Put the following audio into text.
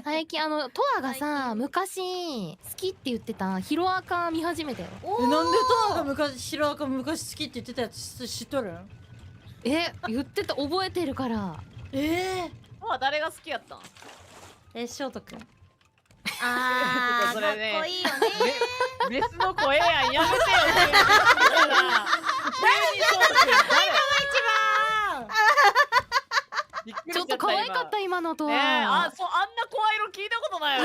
最近トアがさ、昔好きって言ってたヒロアカ見始めたよ。なんでトアが昔白赤昔好きって言ってたやつ知っとるん？言ってた、覚えてるから。まあ誰が好きやったん？翔太くん。あー、かっそれねこいいよね。メスの声やん、やめてよ。急に翔太君誰？ちょっと可愛かった今のとは。あんな声色聞いたことないよ。